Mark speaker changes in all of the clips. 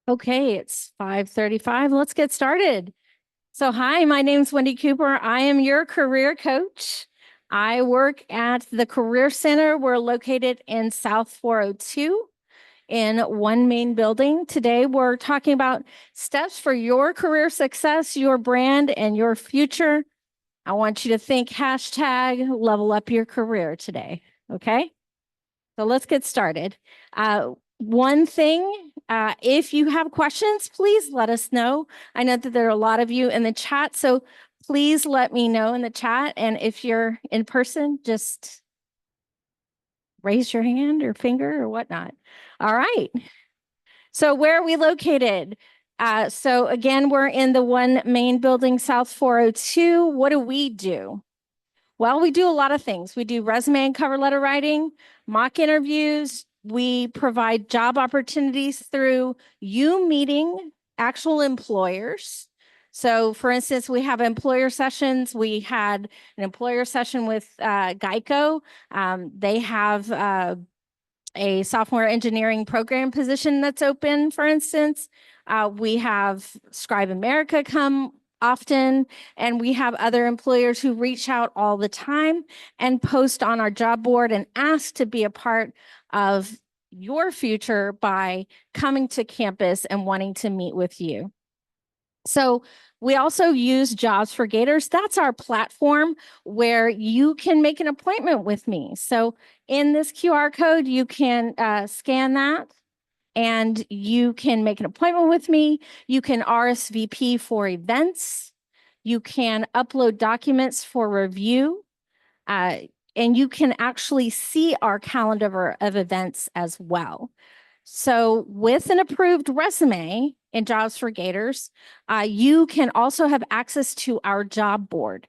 Speaker 1: Okay, it's 5:35. Let's get started. So, hi, my name's Wendy Cooper. I am your career coach. I work at the Career Center. We're located in South 402 in one main building. Today, we're talking about steps for your career success, your brand, and your future. I want you to think hashtag level up your career today. Okay. So let's get started. One thing, if you have questions, please let us know. I know that there are a lot of you in the chat, so please let me know in the chat. And if you're in person, just raise your hand or finger or whatnot. All right. So where are we located? So again, we're in the one main building, South 402. What do we do? Well, we do a lot of things. We do resume and cover letter writing, mock interviews. We provide job opportunities through you meeting actual employers. So, for instance, we have employer sessions. We had an employer session with Geico. They have a software engineering program position that's open, for instance. We have Scribe America come often, and we have other employers who reach out all the time and post on our job board and ask to be a part of your future by coming to campus and wanting to meet with you. So we also use Jobs for Gators. That's our platform where you can make an appointment with me. So in this QR code, you can scan that and you can make an appointment with me. You can RSVP for events. You can upload documents for review. And you can actually see our calendar of events as well. So with an approved resume in Jobs for Gators, you can also have access to our job board.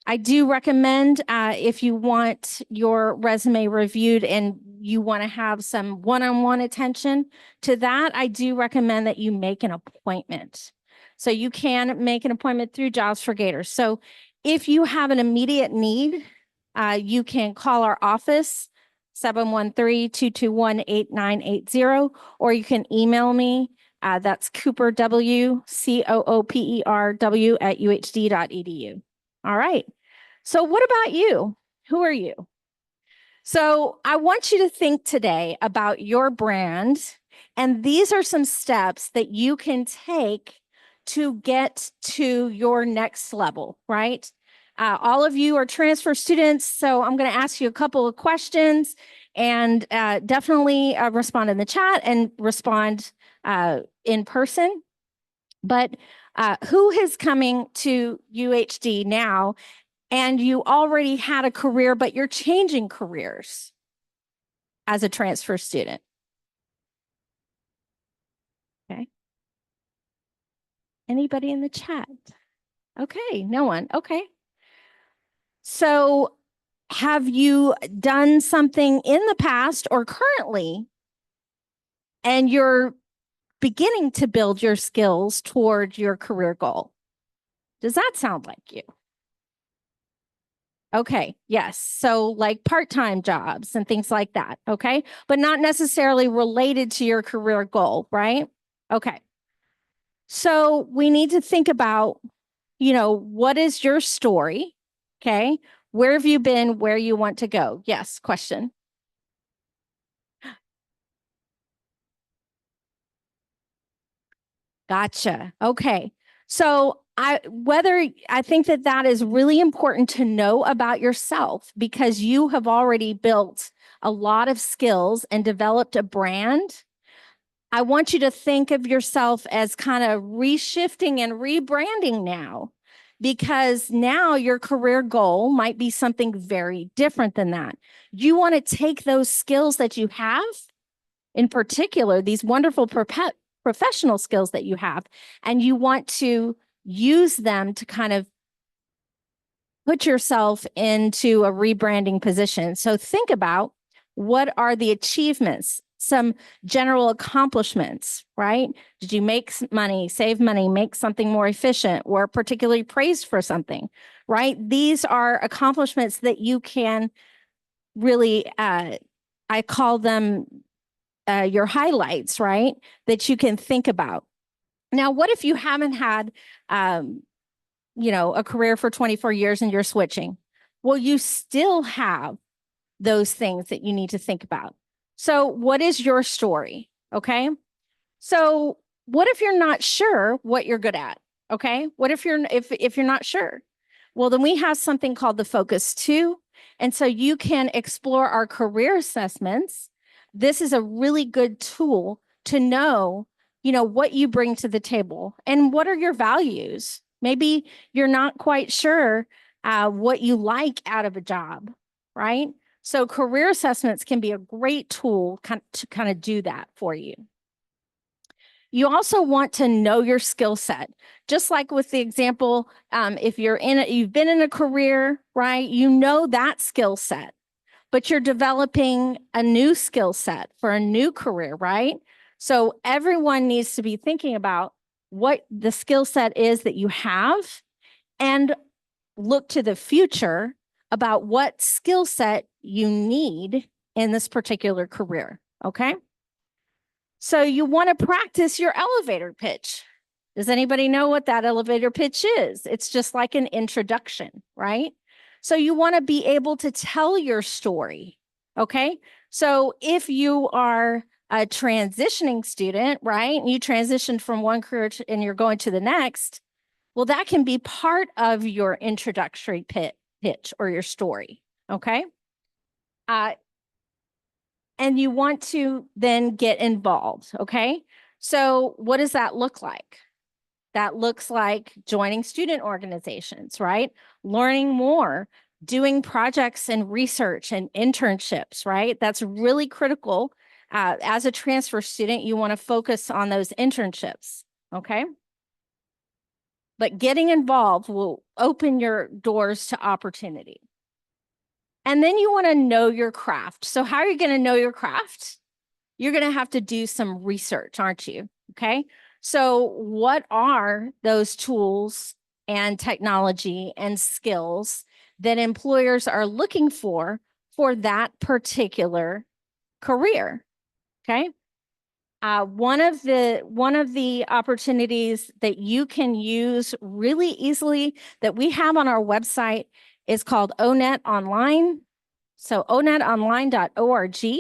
Speaker 1: I do recommend if you want your resume reviewed and you want to have some one-on-one attention to that, I do recommend that you make an appointment. So you can make an appointment through Jobs for Gators. So if you have an immediate need, you can call our office, 713-221-8980, or you can email me. That's Cooper W, COOPERW at UHD.edu. All right. So what about you? Who are you? So I want you to think today about your brand, and these are some steps that you can take to get to your next level, right? All of you are transfer students, so I'm going to ask you a couple of questions and definitely respond in the chat and respond in person. But who is coming to UHD now and you already had a career, but you're changing careers as a transfer student? Okay. Anybody in the chat? Okay, no one. Okay. So have you done something in the past or currently, and you're beginning to build your skills toward your career goal? Does that sound like you? Okay, yes. So like part-time jobs and things like that, okay? But not necessarily related to your career goal, right? Okay. So we need to think about, what is your story? Okay. Where have you been? Where you want to go? Yes, question. Gotcha. Okay. So I think that is really important to know about yourself because you have already built a lot of skills and developed a brand. I want you to think of yourself as kind of reshifting and rebranding now, because now your career goal might be something very different than that. You want to take those skills that you have, in particular, these wonderful professional skills that you have, and you want to use them to kind of put yourself into a rebranding position. So think about what are the achievements, some general accomplishments, right? Did you make money, save money, make something more efficient, or particularly praised for something, right? These are accomplishments that you can really, I call them your highlights, right? That you can think about. Now, what if you haven't had, a career for 24 years and you're switching? Well, you still have those things that you need to think about. So, what is your story? Okay. So, what if you're not sure what you're good at? Okay. What if you're not sure? Well, then we have something called the Focus 2. And so you can explore our career assessments. This is a really good tool to know, what you bring to the table and what are your values. Maybe you're not quite sure what you like out of a job, right? So career assessments can be a great tool to kind of do that for you. You also want to know your skill set. Just like with the example, if you've been in a career, right? You know that skill set, but you're developing a new skill set for a new career, right? So everyone needs to be thinking about what the skill set is that you have and look to the future about what skill set you need in this particular career, okay? So you want to practice your elevator pitch. Does anybody know what that elevator pitch is? It's just like an introduction, right? So you want to be able to tell your story, okay? So if you are a transitioning student, right, and you transitioned from one career and you're going to the next, well, that can be part of your introductory pitch or your story, okay? And you want to then get involved, okay? So what does that look like? That looks like joining student organizations, right? Learning more, doing projects and research and internships, right? That's really critical. As a transfer student, you want to focus on those internships, okay? But getting involved will open your doors to opportunity. And then you want to know your craft. So how are you going to know your craft? You're going to have to do some research, aren't you? Okay. So what are those tools and technology and skills that employers are looking for that particular career? Okay. One of the opportunities that you can use really easily that we have on our website is called ONET Online. So onetonline.org.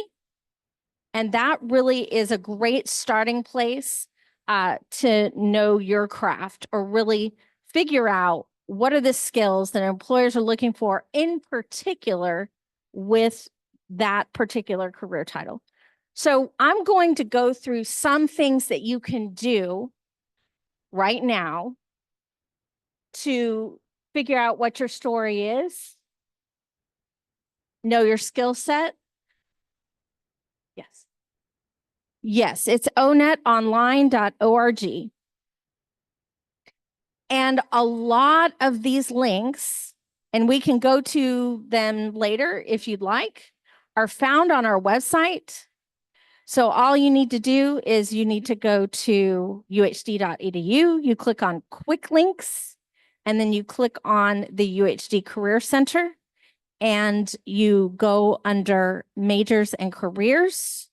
Speaker 1: And that really is a great starting place to know your craft or really figure out what are the skills that employers are looking for in particular with that particular career title. So I'm going to go through some things that you can do right now to figure out what your story is, know your skill set. Yes. Yes, it's onetonline.org. And a lot of these links, and we can go to them later if you'd like, are found on our website. So all you need to do is you need to go to uhd.edu, you click on quick links, and then you click on the UHD Career Center, and you go under majors and careers.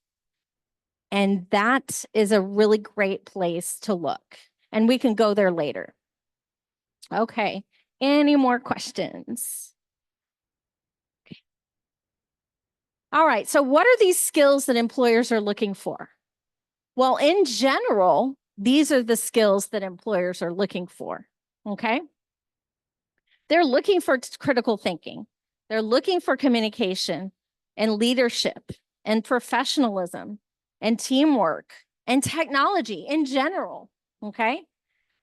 Speaker 1: And that is a really great place to look. And we can go there later. Okay. Any more questions? Okay. All right. So what are these skills that employers are looking for? Well, in general, these are the skills that employers are looking for. Okay. They're looking for critical thinking. They're looking for communication and leadership and professionalism and teamwork and technology in general. Okay.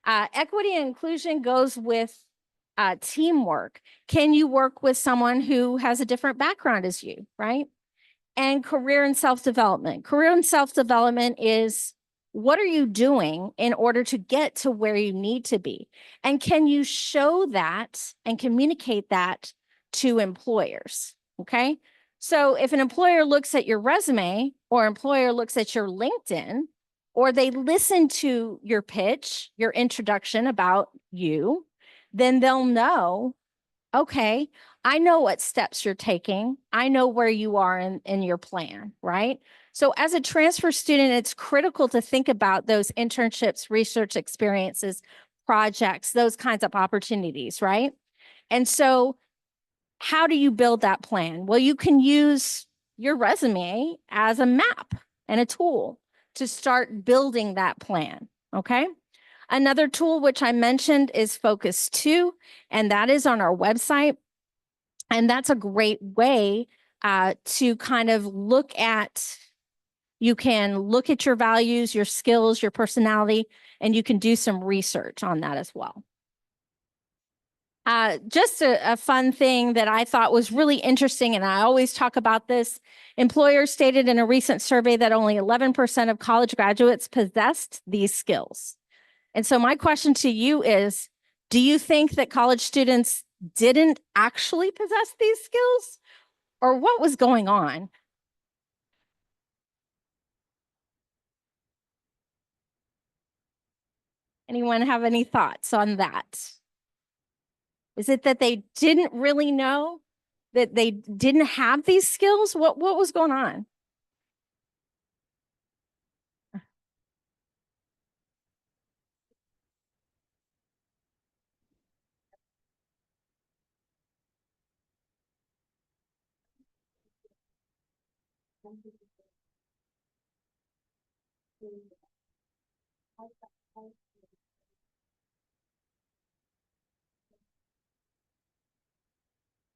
Speaker 1: Equity and inclusion goes with teamwork. Can you work with someone who has a different background as you, right? And career and self-development. Career and self-development is what are you doing in order to get to where you need to be? And can you show that and communicate that to employers? Okay. So if an employer looks at your resume or employer looks at your LinkedIn, or they listen to your pitch, your introduction about you, then they'll know okay, I know what steps you're taking. I know where you are in your plan, right? So as a transfer student, it's critical to think about those internships, research experiences, projects, those kinds of opportunities, right? And so how do you build that plan? Well, you can use your resume as a map and a tool to start building that plan, okay? Another tool which I mentioned is Focus 2, and that is on our website. And that's a great way to kind of look at, you can look at your values, your skills, your personality, and you can do some research on that as well. Just a fun thing that I thought was really interesting, and I always talk about this. Employers stated in a recent survey that only 11% of college graduates possessed these skills. And so my question to you is, do you think that college students didn't actually possess these skills, or what was going on? Anyone have any thoughts on that? Is it that they didn't really know, that they didn't have these skills? What was going on?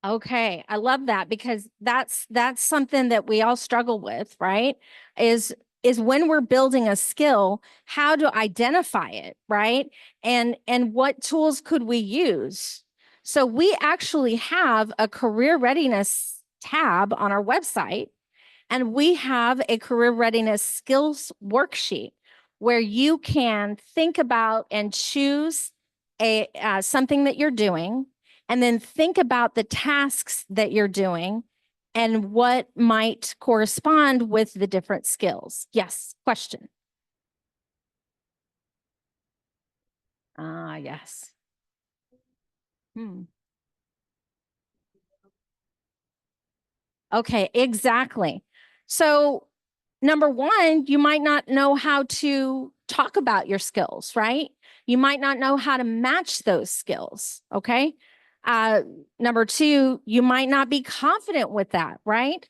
Speaker 1: Okay, I love that because that's something that we all struggle with, right? Is when we're building a skill, how to identify it, right? And what tools could we use? So we actually have a career readiness tab on our website, and we have a career readiness skills worksheet where you can think about and choose a something that you're doing, and then think about the tasks that you're doing and what might correspond with the different skills. Yes, question. Ah, yes. Hmm. Okay, exactly. So, number one, you might not know how to talk about your skills, right? You might not know how to match those skills. Okay. Uh, Number two, you might not be confident with that, right?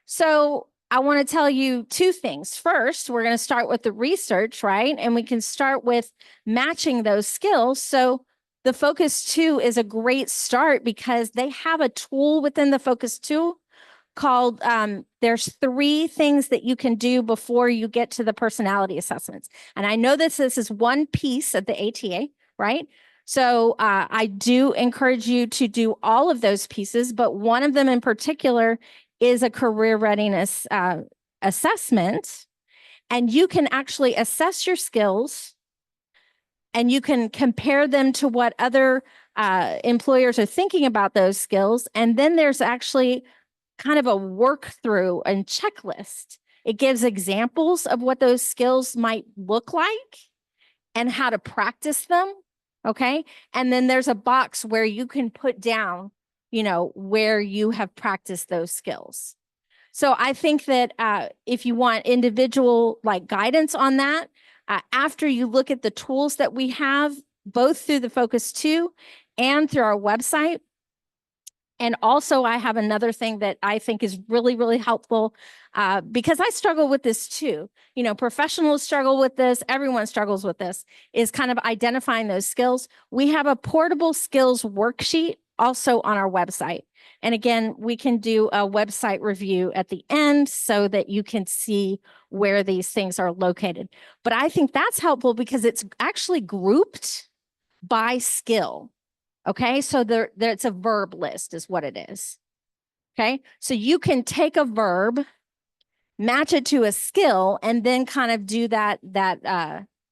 Speaker 1: So, I want to tell you two things. First, we're going to start with the research, right? And we can start with matching those skills. So, the Focus 2 is a great start because they have a tool within the Focus 2 called there's three things that you can do before you get to the personality assessments. And I know this is one piece of the ATA, right? So I do encourage you to do all of those pieces, but one of them in particular is a career readiness assessment. And you can actually assess your skills, and you can compare them to what other employers are thinking about those skills. And then there's actually kind of a work through and checklist. It gives examples of what those skills might look like and how to practice them. Okay. And then there's a box where you can put down, where you have practiced those skills. So I think that if you want individual like guidance on that, after you look at the tools that we have, both through the Focus 2 and through our website, and also, I have another thing that I think is really, really helpful because I struggle with this too. Professionals struggle with this. Everyone struggles with this, is kind of identifying those skills. We have a portable skills worksheet also on our website. And again, we can do a website review at the end so that you can see where these things are located. But I think that's helpful because it's actually grouped by skill. Okay, so there's a verb list is what it is. Okay, so you can take a verb, match it to a skill, and then kind of do that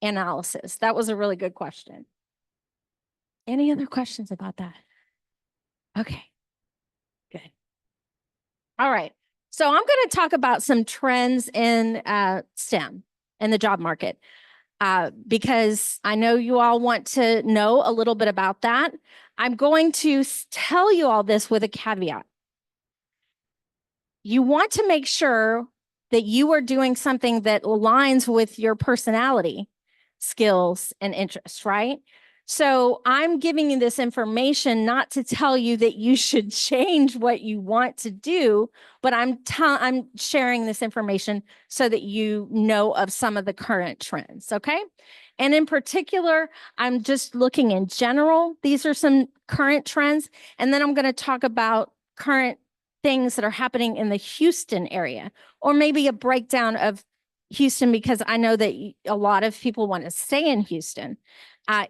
Speaker 1: analysis. That was a really good question. Any other questions about that? Okay, good. All right, so I'm going to talk about some trends in STEM and the job market. because I know you all want to know a little bit about that. I'm going to tell you all this with a caveat. You want to make sure that you are doing something that aligns with your personality, skills, and interests, right? So I'm giving you this information not to tell you that you should change what you want to do, but I'm sharing this information so that you know of some of the current trends, okay? And in particular, I'm just looking in general. These are some current trends, and then I'm going to talk about current things that are happening in the Houston area, or maybe a breakdown of Houston, because I know that a lot of people want to stay in Houston.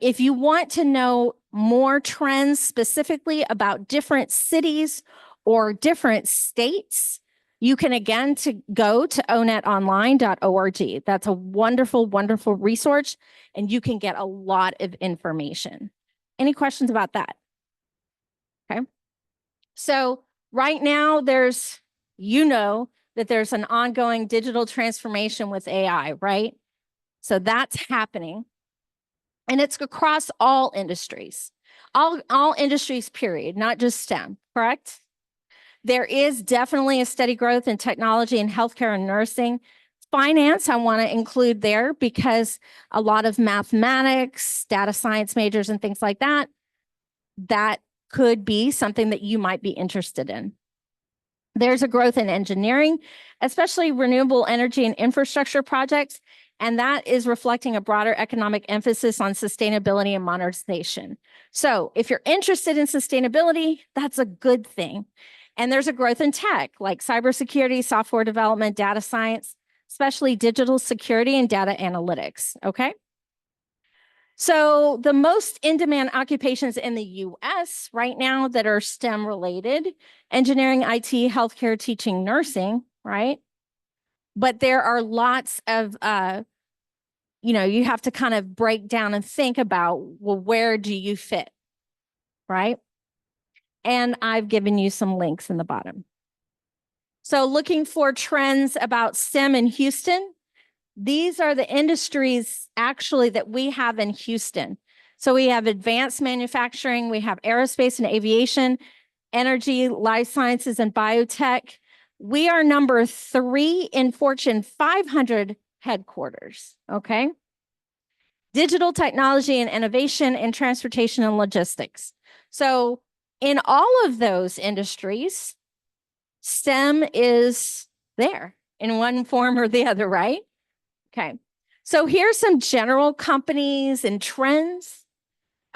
Speaker 1: If you want to know more trends specifically about different cities or different states, you can again go to onetonline.org. That's a wonderful, wonderful resource, and you can get a lot of information. Any questions about that? Okay. So right now there's that there's an ongoing digital transformation with AI, right? So that's happening. And it's across all industries, all industries, period, not just STEM, correct? There is definitely a steady growth in technology and healthcare and nursing. Finance, I want to include there because a lot of mathematics, data science majors, and things like that, that could be something that you might be interested in. There's a growth in engineering, especially renewable energy and infrastructure projects, and that is reflecting a broader economic emphasis on sustainability and modernization. So if you're interested in sustainability, that's a good thing. And there's a growth in tech, like cybersecurity, software development, data science, especially digital security and data analytics, okay? So the most in-demand occupations in the US right now that are STEM related, engineering, IT, healthcare, teaching, nursing, right? But there are lots of, you have to kind of break down and think about, well, where do you fit, right? And I've given you some links in the bottom. So looking for trends about STEM in Houston, these are the industries actually that we have in Houston. So we have advanced manufacturing, we have aerospace and aviation, energy, life sciences, and biotech. We are number 3 in Fortune 500 headquarters, okay? Digital technology and innovation and transportation and logistics. So in all of those industries, STEM is there in one form or the other, right? Okay. So here's some general companies and trends.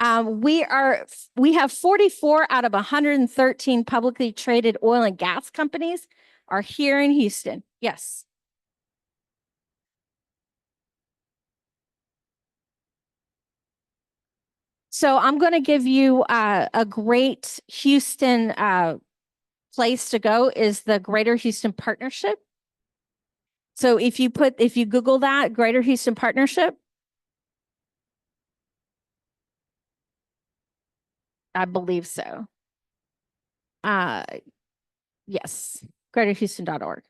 Speaker 1: We have 44 out of 113 publicly traded oil and gas companies are here in Houston. Yes. So I'm going to give you a great Houston place to go is the Greater Houston Partnership. So if you Google that, Greater Houston Partnership, I believe so. Yes, greaterhouston.org.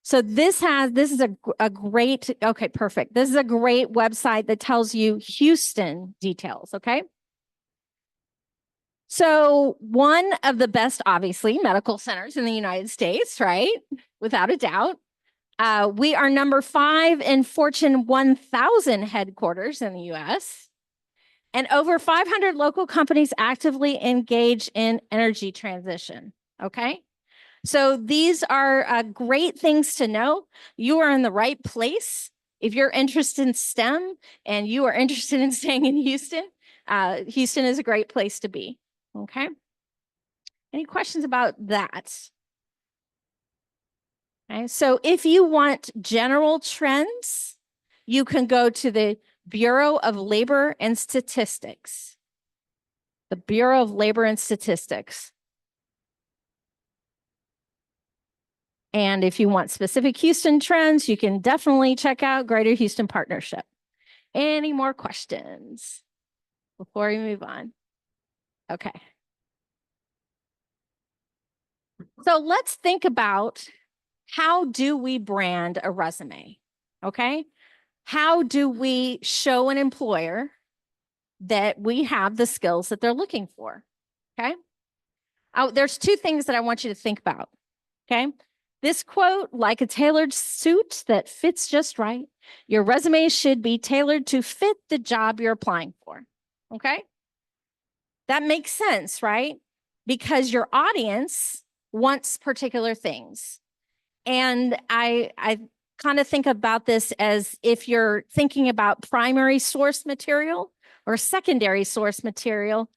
Speaker 1: So this is a great, okay, perfect. This is a great website that tells you Houston details, okay? So one of the best, obviously, medical centers in the United States, right? Without a doubt. We are number 5 in Fortune 1000 headquarters in the US. And over 500 local companies actively engage in energy transition, okay? So these are great things to know. You are in the right place. If you're interested in STEM and you are interested in staying in Houston, Houston is a great place to be. Okay. Any questions about that? Okay. So if you want general trends, you can go to the Bureau of Labor and Statistics. The Bureau of Labor and Statistics. And if you want specific Houston trends, you can definitely check out Greater Houston Partnership. Any more questions before we move on? Okay. So let's think about how do we brand a resume? Okay. How do we show an employer that we have the skills that they're looking for? Okay. Oh, there's two things that I want you to think about. Okay. This quote, like a tailored suit that fits just right, your resume should be tailored to fit the job you're applying for. Okay. That makes sense, right? Because your audience wants particular things. And I kind of think about this as if you're thinking about primary source material or secondary source material.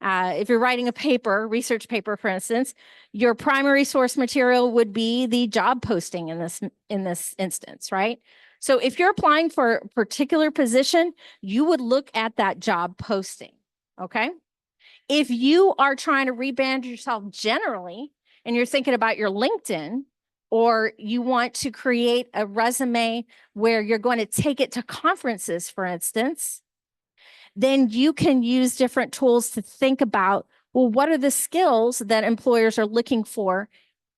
Speaker 1: If you're writing a paper, research paper, for instance, your primary source material would be the job posting in this instance, right? So if you're applying for a particular position, you would look at that job posting, okay? If you are trying to rebrand yourself generally and you're thinking about your LinkedIn, or you want to create a resume where you're going to take it to conferences, for instance, then you can use different tools to think about, well, what are the skills that employers are looking for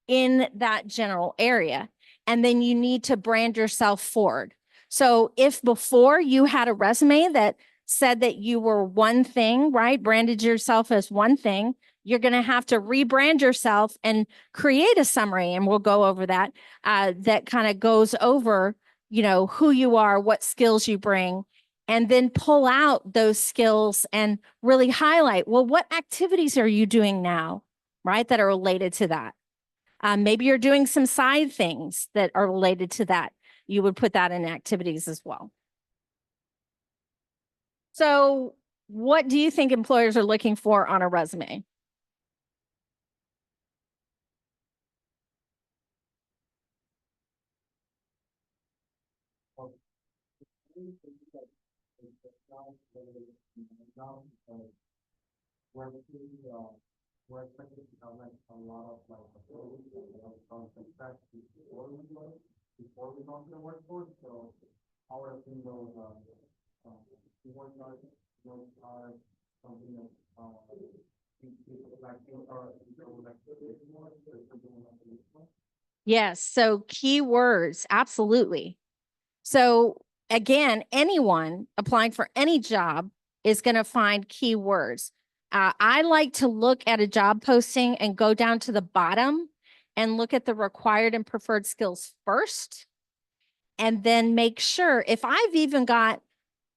Speaker 1: in that general area? And then you need to brand yourself forward. So if before you had a resume that said that you were one thing, right? Branded yourself as one thing, you're going to have to rebrand yourself and create a summary. And we'll go over that, that kind of goes over, who you are, what skills you bring, and then pull out those skills and really highlight, well, what activities are you doing now, right? That are related to that. Maybe you're doing some side things that are related to that. You would put that in activities as well. So what do you think employers are looking for on a resume? Yes, so keywords, absolutely. So again, anyone applying for any job is going to find keywords. I like to look at a job posting and go down to the bottom and look at the required and preferred skills first, and then make sure if I've even got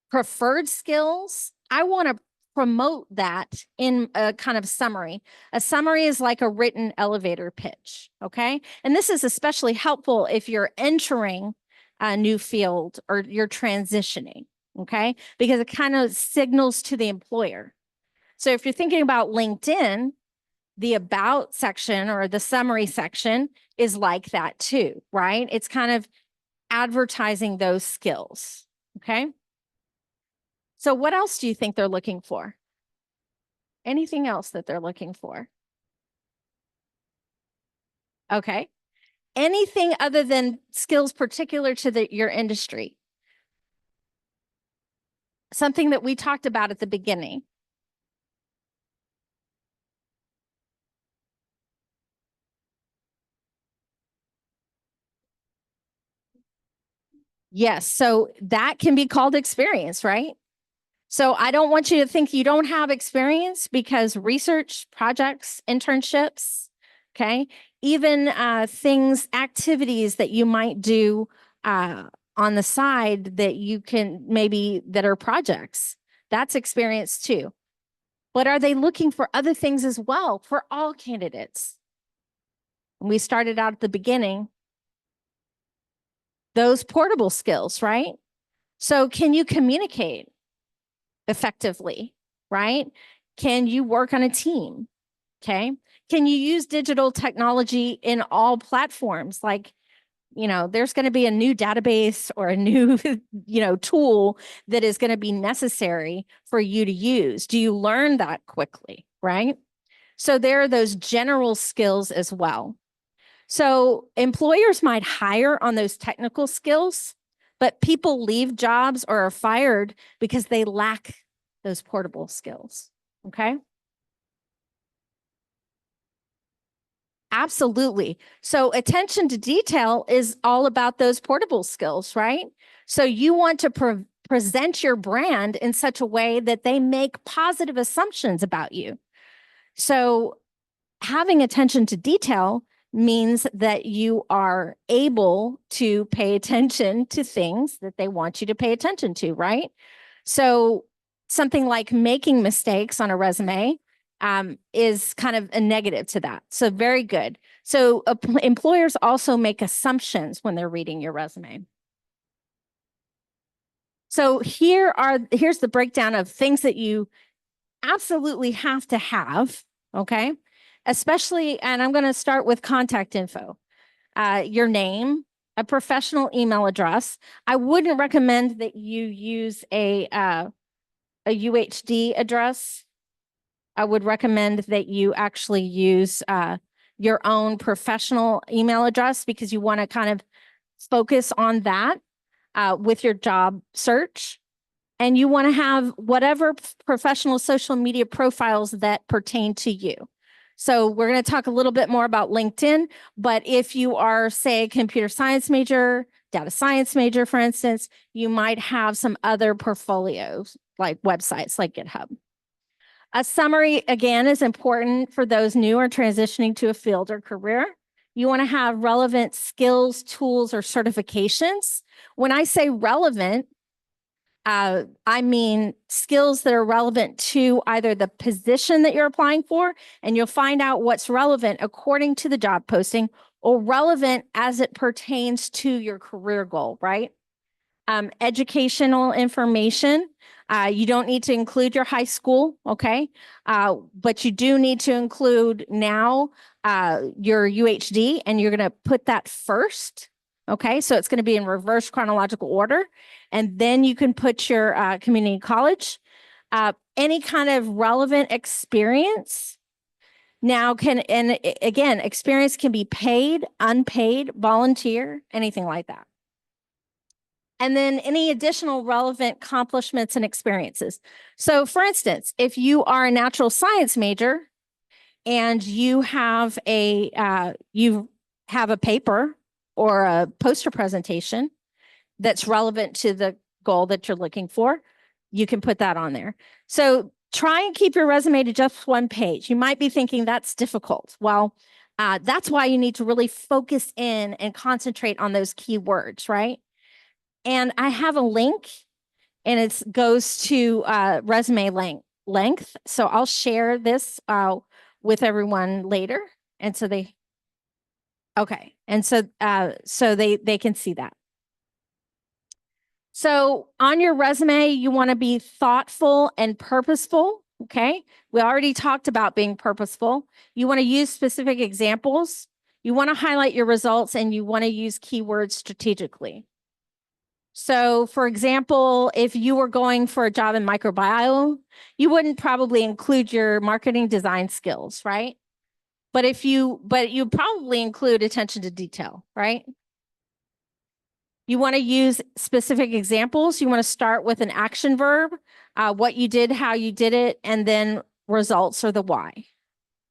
Speaker 1: preferred skills, I want to promote that in a kind of summary. A summary is like a written elevator pitch, okay? And this is especially helpful if you're entering a new field or you're transitioning, okay? Because it kind of signals to the employer. So if you're thinking about LinkedIn, the about section or the summary section is like that too, right? It's kind of advertising those skills, okay? So what else do you think they're looking for? Anything else that they're looking for? Okay. Anything other than skills particular to your industry? Something that we talked about at the beginning. Yes. So that can be called experience, right? So I don't want you to think you don't have experience, because research projects, internships, okay, even things, activities that you might do on the side that you can maybe that are projects, that's experience too. But are they looking for other things as well for all candidates? We started out at the beginning, those portable skills, right? So can you communicate effectively, right? Can you work on a team? Okay. Can you use digital technology in all platforms? Like, there's going to be a new database or a new, tool that is going to be necessary for you to use. Do you learn that quickly, right? So there are those general skills as well. So employers might hire on those technical skills, but people leave jobs or are fired because they lack those portable skills. Okay. Absolutely. So attention to detail is all about those portable skills, right? So you want to present your brand in such a way that they make positive assumptions about you. So having attention to detail means that you are able to pay attention to things that they want you to pay attention to, right? So something like making mistakes on a resume is kind of a negative to that. So very good. So employers also make assumptions when they're reading your resume. So here's the breakdown of things that you absolutely have to have, okay? Especially, and I'm going to start with contact info, your name, a professional email address. I wouldn't recommend that you use a UHD address. I would recommend that you actually use your own professional email address because you want to kind of focus on that with your job search. And you want to have whatever professional social media profiles that pertain to you. So we're going to talk a little bit more about LinkedIn, but if you are, say, a computer science major, data science major, for instance, you might have some other portfolios like websites like GitHub. A summary, again, is important for those new or transitioning to a field or career. You want to have relevant skills, tools, or certifications. When I say relevant, I mean skills that are relevant to either the position that you're applying for, and you'll find out what's relevant according to the job posting, or relevant as it pertains to your career goal, right? Educational information. You don't need to include your high school, okay? But you do need to include now your UHD, and you're going to put that first, okay? So it's going to be in reverse chronological order. And then you can put your community college, any kind of relevant experience. Now and again, experience can be paid, unpaid, volunteer, anything like that. And then any additional relevant accomplishments and experiences. So for instance, if you are a natural science major and you have a paper or a poster presentation that's relevant to the goal that you're looking for, you can put that on there. So try and keep your resume to just one page. You might be thinking that's difficult. Well, that's why you need to really focus in and concentrate on those keywords, right? And I have a link, and it goes to resume length. So I'll share this with everyone later. And so okay. And so they can see that. So on your resume, you want to be thoughtful and purposeful. Okay. We already talked about being purposeful. You want to use specific examples. You want to highlight your results, and you want to use keywords strategically. So for example, if you were going for a job in microbiome, you wouldn't probably include your marketing design skills, right? But you probably include attention to detail, right? You want to use specific examples. You want to start with an action verb, what you did, how you did it, and then results or the why.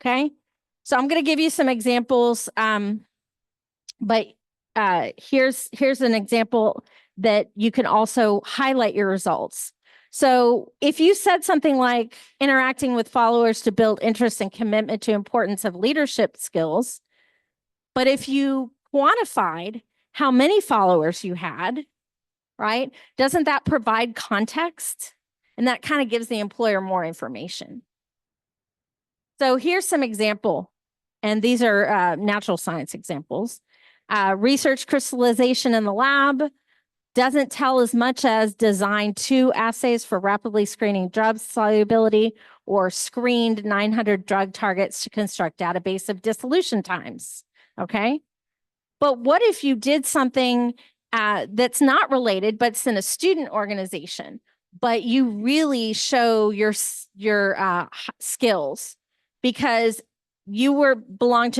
Speaker 1: Okay. So I'm going to give you some examples, but here's an example that you can also highlight your results. So if you said something like interacting with followers to build interest and commitment to importance of leadership skills, but if you quantified how many followers you had, right, doesn't that provide context? And that kind of gives the employer more information. So here's some example, and these are natural science examples. Research crystallization in the lab, doesn't tell as much as design 2 assays for rapidly screening drug solubility, or screened 900 drug targets to construct database of dissolution times, okay? But what if you did something that's not related, but it's in a student organization, but you really show your skills because you were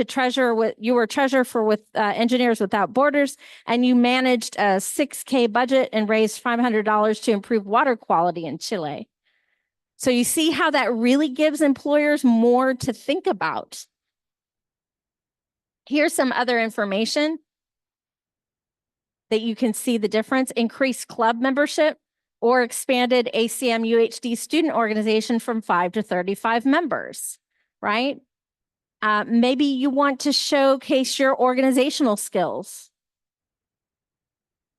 Speaker 1: treasurer for Engineers Without Borders, and you managed a $6,000 budget and raised $500 to improve water quality in Chile. So you see how that really gives employers more to think about. Here's some other information that you can see the difference: increased club membership or expanded ACM UHD student organization from 5 to 35 members, right? Maybe you want to showcase your organizational skills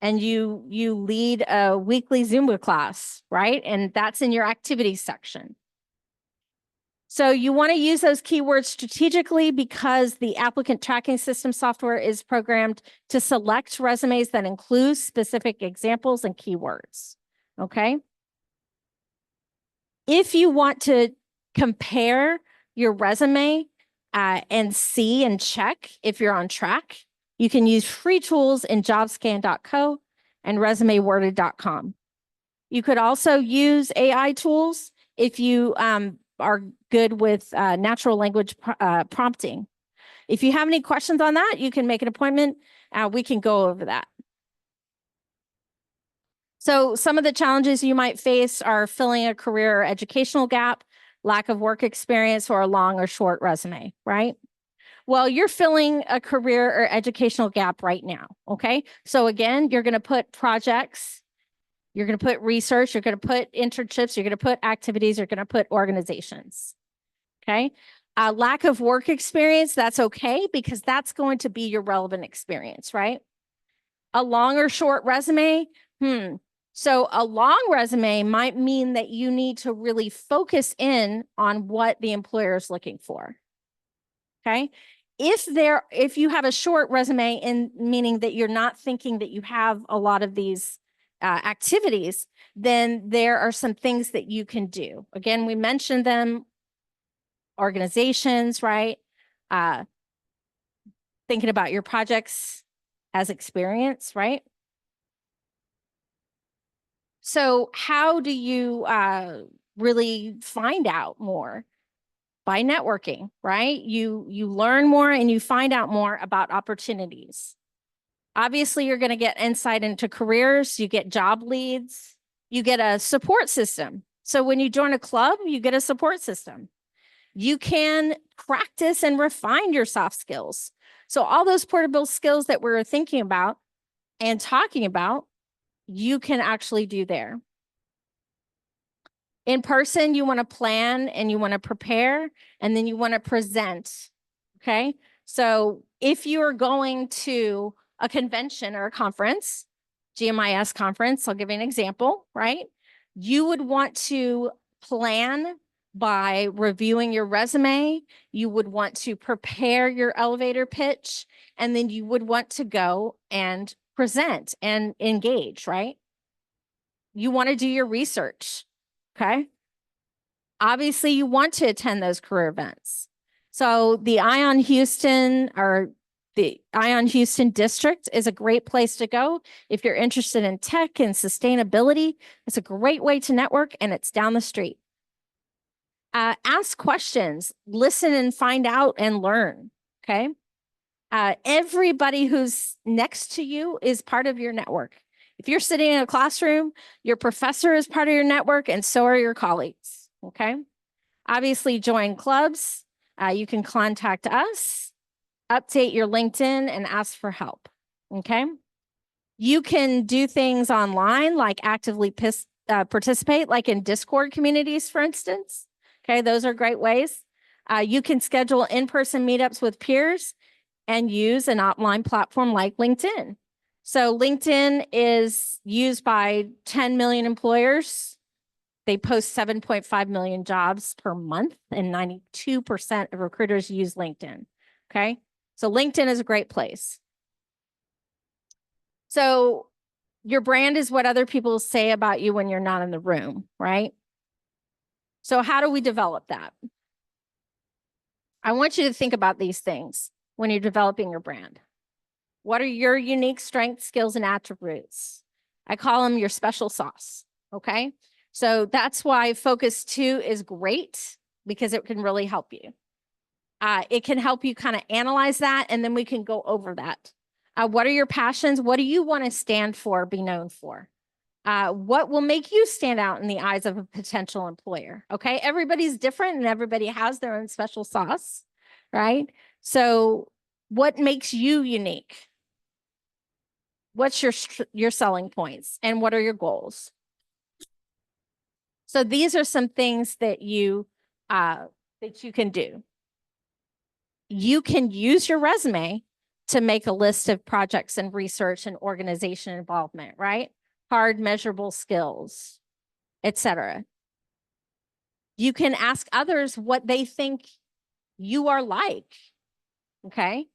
Speaker 1: and you lead a weekly Zumba class, right? And that's in your activities section. So you want to use those keywords strategically because the applicant tracking system software is programmed to select resumes that include specific examples and keywords, okay? If you want to compare your resume and see and check if you're on track, you can use free tools in jobscan.co and resumeworded.com. You could also use AI tools if you are good with natural language prompting. If you have any questions on that, you can make an appointment. We can go over that. So some of the challenges you might face are filling a career or educational gap, lack of work experience, or a long or short resume, right? Well, you're filling a career or educational gap right now, okay? So again, you're going to put projects, you're going to put research, you're going to put internships, you're going to put activities, you're going to put organizations, okay? Lack of work experience, that's okay because that's going to be your relevant experience, right? A long or short resume, So a long resume might mean that you need to really focus in on what the employer is looking for, okay? If you have a short resume, in meaning that you're not thinking that you have a lot of these activities, then there are some things that you can do. Again, we mentioned them: organizations, right? Thinking about your projects as experience, right? So how do you really find out more? By networking, right? You learn more and you find out more about opportunities. Obviously, you're going to get insight into careers, you get job leads, you get a support system. So when you join a club, you get a support system. You can practice and refine your soft skills. So all those portable skills that we're thinking about and talking about, you can actually do there. In person, you want to plan and you want to prepare, and then you want to present, okay? So if you're going to a convention or a conference, GMIS conference, I'll give you an example, right? You would want to plan by reviewing your resume. You would want to prepare your elevator pitch, and then you would want to go and present and engage, right? You want to do your research, okay? Obviously, you want to attend those career events. So the Ion Houston district is a great place to go if you're interested in tech and sustainability. It's a great way to network, and it's down the street. Ask questions, listen and find out and learn, okay? Everybody who's next to you is part of your network. If you're sitting in a classroom, your professor is part of your network, and so are your colleagues, okay? Obviously, join clubs. You can contact us, update your LinkedIn, and ask for help, okay? You can do things online, like actively participate, like in Discord communities, for instance. Okay, those are great ways. You can schedule in-person meetups with peers and use an online platform like LinkedIn. So LinkedIn is used by 10 million employers. They post 7.5 million jobs per month, and 92% of recruiters use LinkedIn, okay? So LinkedIn is a great place. So your brand is what other people say about you when you're not in the room, right? So how do we develop that? I want you to think about these things when you're developing your brand. What are your unique strengths, skills, and attributes? I call them your special sauce, okay? So that's why Focus 2 is great, because it can really help you. It can help you kind of analyze that, and then we can go over that. What are your passions? What do you want to stand for, be known for? What will make you stand out in the eyes of a potential employer? Okay, everybody's different and everybody has their own special sauce, right? So What makes you unique? What's your selling points and what are your goals? So these are some things that you can do. You can use your resume to make a list of projects and research and organization involvement, right? Hard measurable skills, etc. You can ask others what they think you are like. Okay.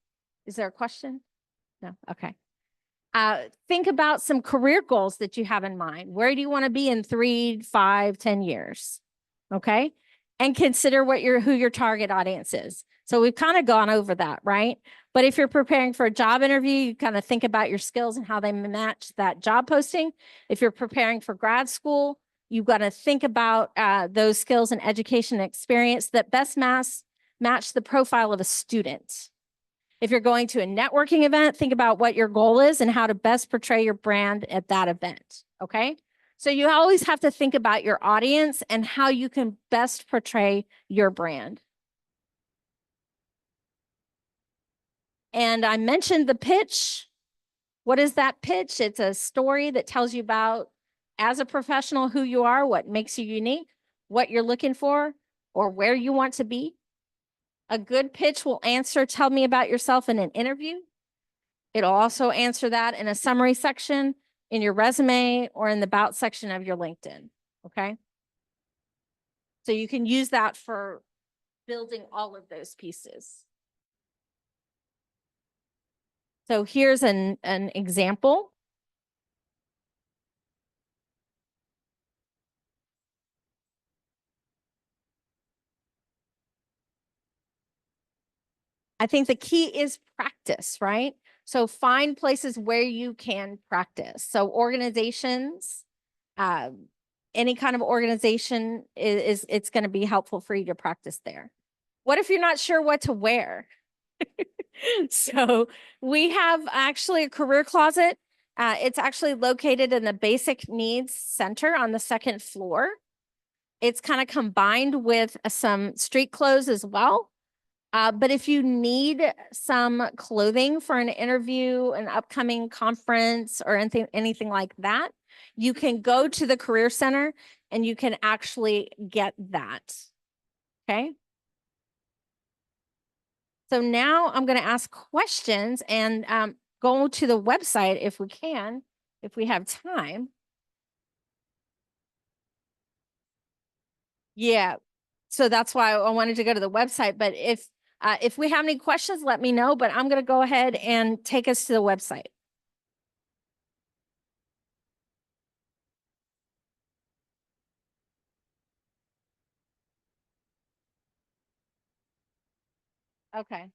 Speaker 1: Is there a question? No. Okay. Think about some career goals that you have in mind. Where do you want to be in 3, 5, 10 years? Okay. And consider who your target audience is. So we've kind of gone over that, right? But if you're preparing for a job interview, you kind of think about your skills and how they match that job posting. If you're preparing for grad school, you've got to think about those skills and education and experience that best match the profile of a student. If you're going to a networking event, think about what your goal is and how to best portray your brand at that event, okay? So you always have to think about your audience and how you can best portray your brand. And I mentioned the pitch. What is that pitch? It's a story that tells you about, as a professional, who you are, what makes you unique, what you're looking for, or where you want to be. A good pitch will answer, tell me about yourself in an interview. It'll also answer that in a summary section, in your resume, or in the about section of your LinkedIn, okay? So you can use that for building all of those pieces. So here's an example. I think the key is practice, right? So find places where you can practice. So organizations, any kind of organization it's going to be helpful for you to practice there. What if you're not sure what to wear? So we have actually a career closet. It's actually located in the Basic Needs Center on the second floor. It's kind of combined with some street clothes as well. But if you need some clothing for an interview, an upcoming conference, or anything like that, you can go to the Career Center and you can actually get that. Okay. So now I'm going to ask questions and go to the website if we can, if we have time. Yeah. So that's why I wanted to go to the website. But if we have any questions, let me know. But I'm going to go ahead and take us to the website. Okay.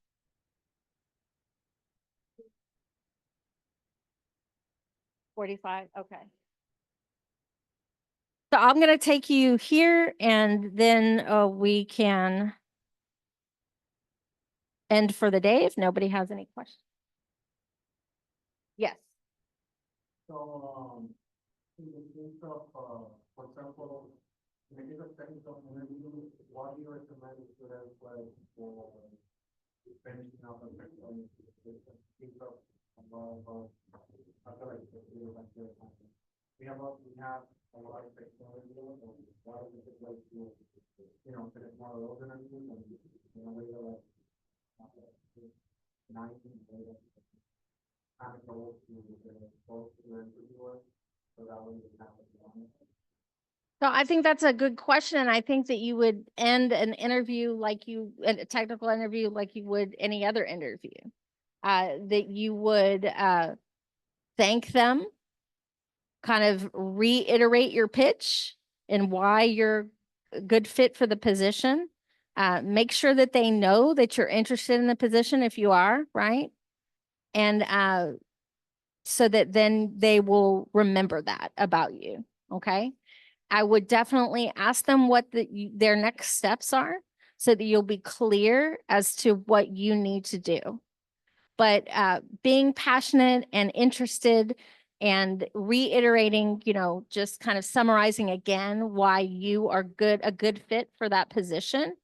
Speaker 1: 45. Okay. So I'm going to take you here and then we can end for the day if nobody has any questions. Yes.
Speaker 2: So, in the case of, for example, in the case of technical interview, what do you recommend students like for finishing up a technical interview? Case of, I feel like we have a lot of technical interviews, and why is it like to, finish more of those interviews and, later like, 19, later, kind of go to the post interviewer.
Speaker 1: So I think that's a good question. And I think that you would end an interview a technical interview like you would any other interview. That you would thank them, kind of reiterate your pitch and why you're a good fit for the position. Make sure that they know that you're interested in the position if you are, right? And so that then they will remember that about you, okay? I would definitely ask them what their next steps are so that you'll be clear as to what you need to do. But being passionate and interested and reiterating, just kind of summarizing again why you are a good fit for that position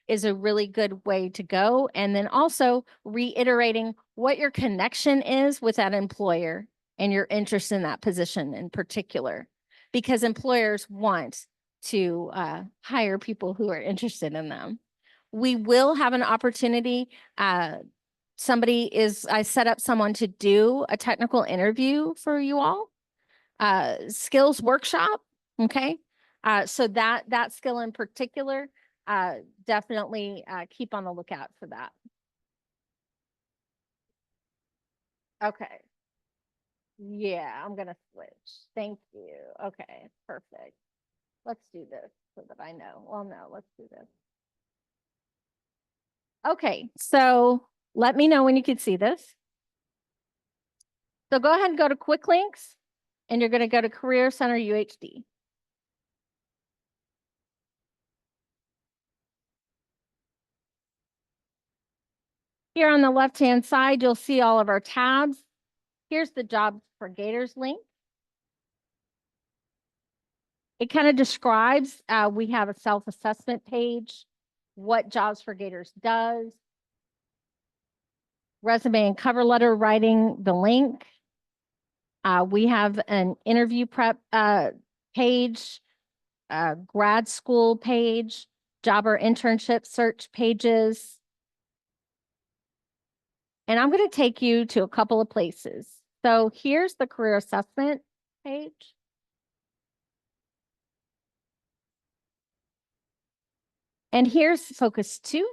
Speaker 1: is a really good way to go. And then also reiterating what your connection is with that employer and your interest in that position in particular, because employers want to hire people who are interested in them. We will have an opportunity. I set up someone to do a technical interview for you all, skills workshop. Okay. So that skill in particular, definitely keep on the lookout for that. Okay. Yeah, I'm gonna switch. Thank you. Okay, perfect. Let's do this so that I know. Well, no, let's do this. Okay, so let me know when you can see this. So go ahead and go to Quick Links, and you're gonna go to Career Center UHD. Here on the left-hand side, you'll see all of our tabs. Here's the Jobs for Gators link. It kind of describes, we have a self-assessment page, what Jobs for Gators does, resume and cover letter writing, the link. We have an interview prep page, grad school page, job or internship search pages. And I'm going to take you to a couple of places. So here's the career assessment page. And here's focus 2.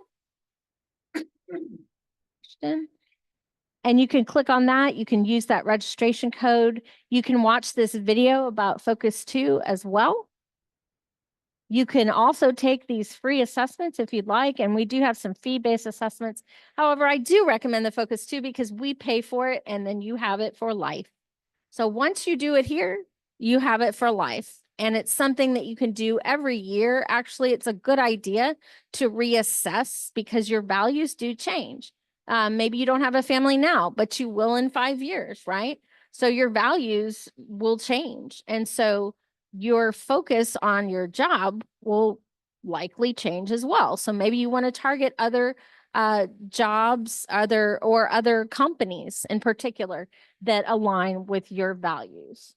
Speaker 1: And you can click on that. You can use that registration code. You can watch this video about focus 2 as well. You can also take these free assessments if you'd like, and we do have some fee-based assessments. However, I do recommend the focus 2 because we pay for it and then you have it for life. So once you do it here, you have it for life. And it's something that you can do every year. Actually, it's a good idea to reassess because your values do change. Maybe you don't have a family now, but you will in 5 years, right? So your values will change. And so your focus on your job will likely change as well. So maybe you want to target other jobs, other companies in particular that align with your values.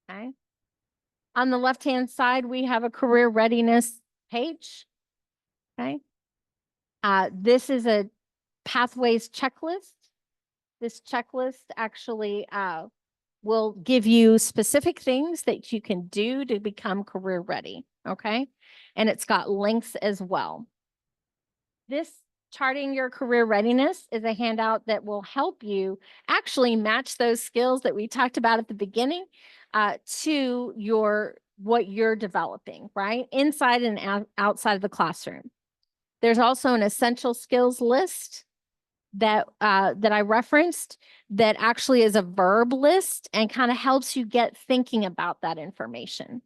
Speaker 1: Okay. On the left-hand side, we have a career readiness page. Okay. This is a pathways checklist. This checklist actually will give you specific things that you can do to become career ready. Okay. And it's got links as well. This charting your career readiness is a handout that will help you actually match those skills that we talked about at the beginning to what you're developing, right? Inside and outside of the classroom. There's also an essential skills list that I referenced that actually is a verb list and kind of helps you get thinking about that information.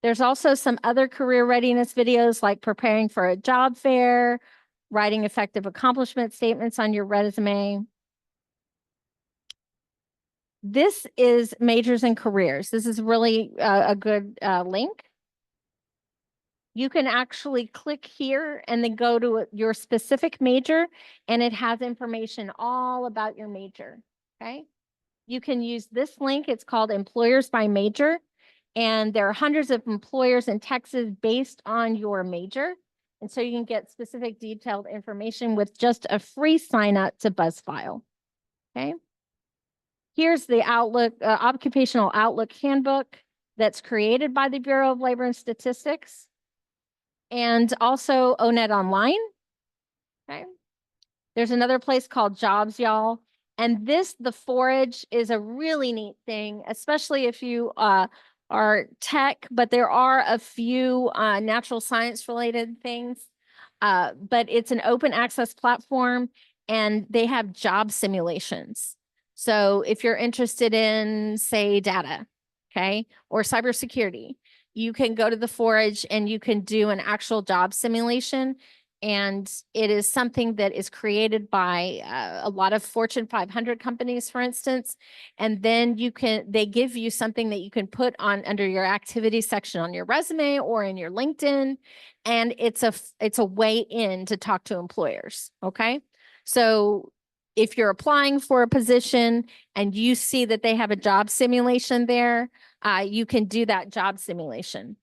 Speaker 1: There's also some other career readiness videos like preparing for a job fair, writing effective accomplishment statements on your resume. This is majors and careers. This is really a good link. You can actually click here and then go to your specific major, and it has information all about your major, okay? You can use this link. It's called Employers by Major, and there are hundreds of employers in Texas based on your major. And so you can get specific detailed information with just a free sign up to BuzzFile, okay? Here's the Occupational Outlook Handbook that's created by the Bureau of Labor and Statistics, and also ONET Online. Okay. There's another place called Jobs, y'all. And the forage is a really neat thing, especially if you are tech, but there are a few natural science related things. But it's an open access platform and they have job simulations. So if you're interested in, say, data, okay, or cybersecurity, you can go to the forage and you can do an actual job simulation And it is something that is created by a lot of Fortune 500 companies, for instance. And then they give you something that you can put on under your activity section on your resume or in your LinkedIn. And it's a way in to talk to employers. Okay. So if you're applying for a position and you see that they have a job simulation there, you can do that job simulation.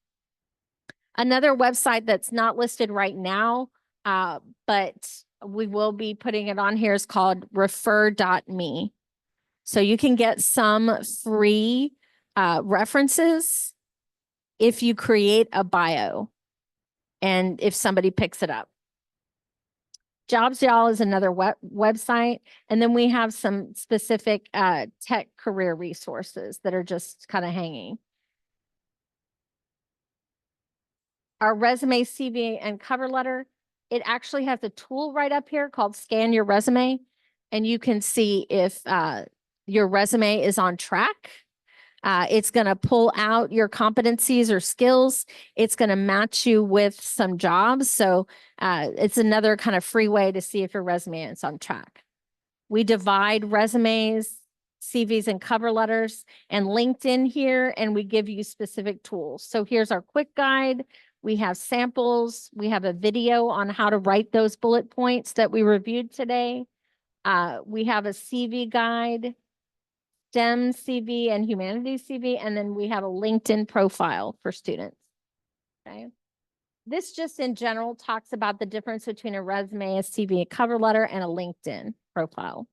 Speaker 1: Another website that's not listed right now, but we will be putting it on here, is called refer.me. So you can get some free references if you create a bio and if somebody picks it up. Jobs Y'all is another website. And then we have some specific tech career resources that are just kind of hanging. Our resume, CV, and cover letter, it actually has a tool right up here called Scan Your Resume. And you can see if your resume is on track. It's going to pull out your competencies or skills. It's going to match you with some jobs. So it's another kind of free way to see if your resume is on track. We divide resumes, CVs, and cover letters and LinkedIn here, and we give you specific tools. So here's our quick guide. We have samples. We have a video on how to write those bullet points that we reviewed today. We have a CV guide, STEM CV and humanities CV, and then we have a LinkedIn profile for students. Okay. This just in general talks about the difference between a resume, a CV, a cover letter, and a LinkedIn profile.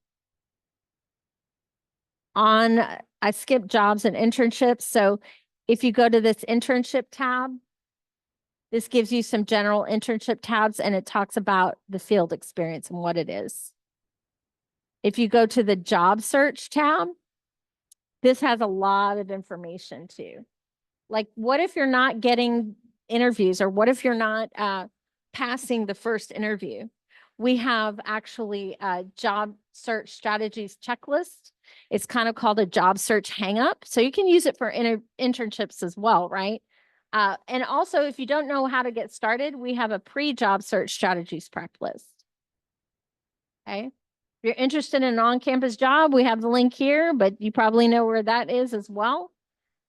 Speaker 1: I skipped jobs and internships. So if you go to this internship tab, this gives you some general internship tabs, and it talks about the field experience and what it is. If you go to the job search tab, this has a lot of information too. Like, what if you're not getting interviews, or what if you're not passing the first interview? We have actually a job search strategies checklist. It's kind of called a job search hang up. So you can use it for internships as well, right? And also, if you don't know how to get started, we have a pre-job search strategies prep list. Okay. If you're interested in an on-campus job, we have the link here, but you probably know where that is as well.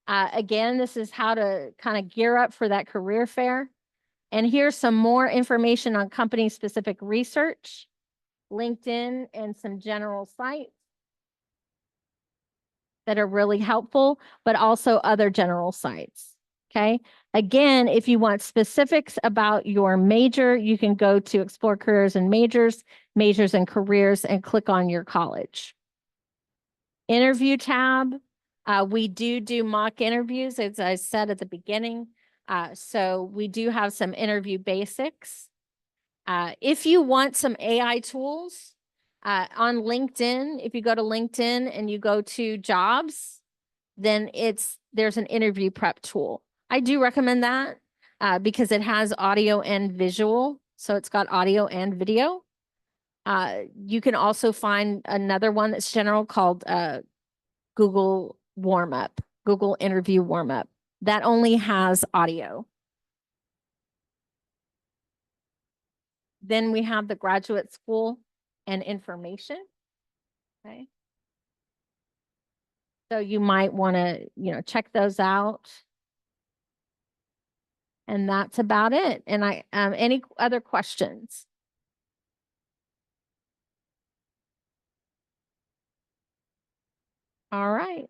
Speaker 1: Again, this is how to kind of gear up for that career fair. And here's some more information on company-specific research, LinkedIn, and some general sites that are really helpful, but also other general sites. Okay. Again, if you want specifics about your major, you can go to Explore Careers and Majors, Majors and Careers, and click on your college. Interview tab. We do mock interviews, as I said at the beginning. So we do have some interview basics. If you want some AI tools on LinkedIn, if you go to LinkedIn and you go to jobs, then there's an interview prep tool. I do recommend that because it has audio and visual. So it's got audio and video. You can also find another one that's general called Google Warm-Up, Google Interview Warm-Up. That only has audio. Then we have the graduate school and information. Okay. So you might want to, check those out. And that's about it. And any other questions? All right.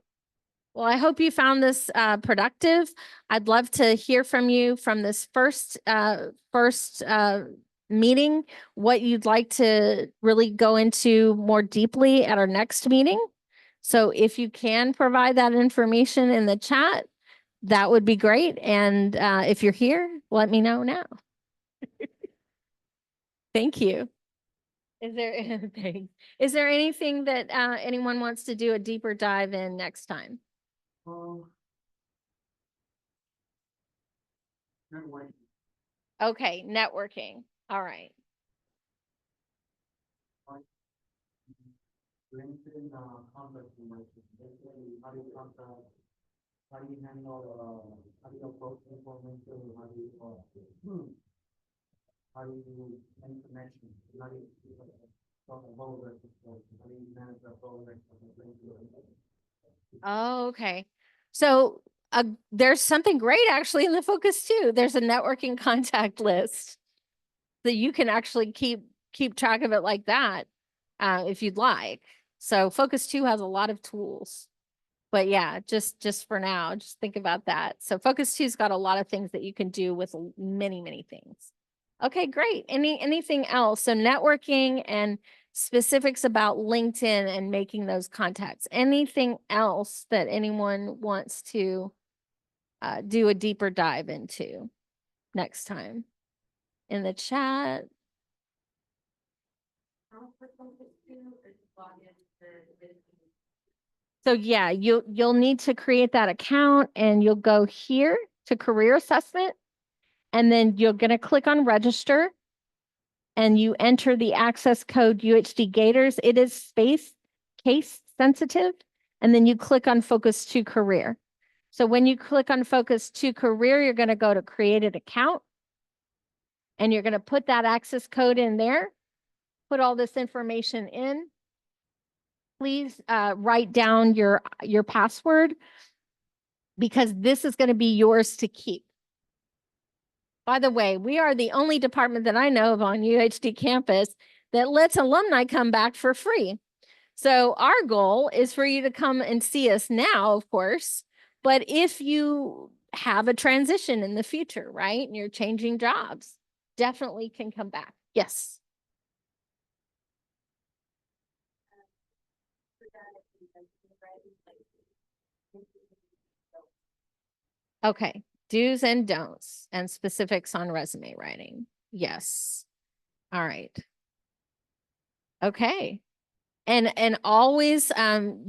Speaker 1: Well, I hope you found this productive. I'd love to hear from you from this first meeting, what you'd like to really go into more deeply at our next meeting. So if you can provide that information in the chat, that would be great. And if you're here, let me know now. Thank you. Is there anything? Is there anything that anyone wants to do a deeper dive in next time?
Speaker 2: Networking.
Speaker 1: Okay, networking. All right.
Speaker 2: LinkedIn contact information. Basically, how do you contact? How do you handle? How do you approach information? How do you how do you do any connection, how do you, talk about that, how do you manage that bottleneck?
Speaker 1: Oh, okay. So there's something great actually in the focus too. There's a networking contact list that you can actually keep track of it like that if you'd like. So focus 2 has a lot of tools. But yeah, just for now, just think about that. So focus 2's got a lot of things that you can do with many things. Okay, great. Anything else? So networking and specifics about LinkedIn and making those contacts. Anything else that anyone wants to do a deeper dive into next time in the chat? So yeah, you'll need to create that account and you'll go here to career assessment and then you're going to click on register and you enter the access code UHD Gators. It is space case sensitive. And then you click on focus 2 career. So when you click on focus 2 career, you're going to go to create an account and you're going to put that access code in there, put all this information in. Please write down your password because this is going to be yours to keep. By the way, we are the only department that I know of on UHD campus that lets alumni come back for free. So our goal is for you to come and see us now, of course, but if you have a transition in the future, right, and you're changing jobs, definitely can come back. Yes. Okay. Do's and don'ts and specifics on resume writing. Yes. All right. Okay. And always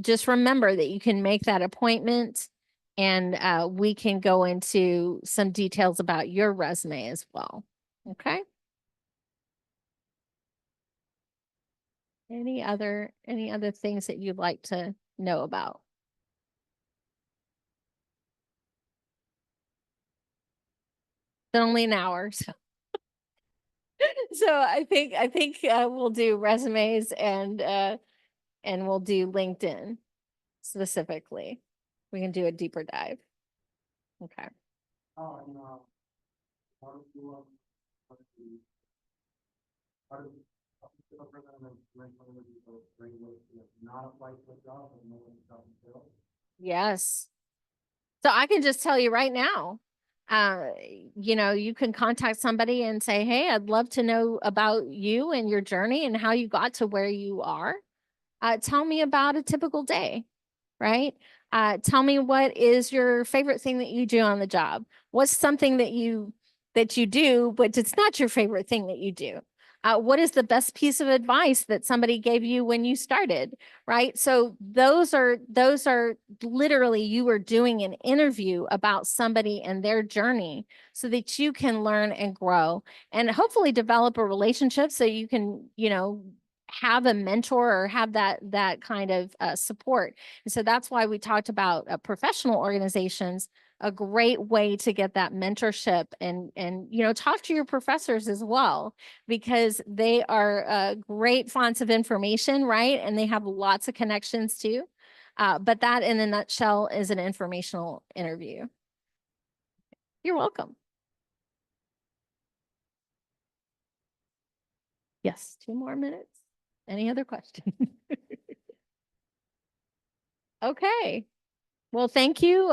Speaker 1: just remember that you can make that appointment and we can go into some details about your resume as well. Okay. Any other things that you'd like to know about? It's only an hour. So, so I think we'll do resumes and we'll do LinkedIn specifically. We can do a deeper dive. Okay.
Speaker 2: Oh, and, how do you, how do you, how do you, not apply for a job and no one job fill?
Speaker 1: Yes. So I can just tell you right now, uh, you can contact somebody and say, hey, I'd love to know about you and your journey and how you got to where you are. Tell me about a typical day, right? Tell me what is your favorite thing that you do on the job? What's something that you do, but it's not your favorite thing that you do? What is the best piece of advice that somebody gave you when you started, right? So those are literally you are doing an interview about somebody and their journey so that you can learn and grow and hopefully develop a relationship so you can, have a mentor or have that kind of support. And so that's why we talked about professional organizations, a great way to get that mentorship and talk to your professors as well because they are great fonts of information, right? And they have lots of connections too. But that in a nutshell is an informational interview. You're welcome. Yes, 2 more minutes. Any other questions? Okay. Well, thank you.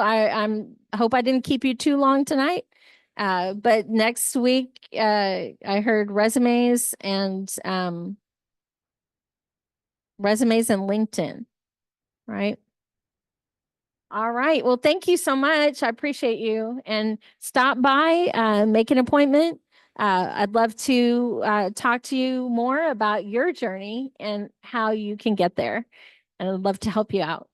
Speaker 1: Hope I didn't keep you too long tonight. But next week, I heard resumes and LinkedIn, right? All right. Well, thank you so much. I appreciate you. And stop by, make an appointment. I'd love to talk to you more about your journey and how you can get there. And I'd love to help you out.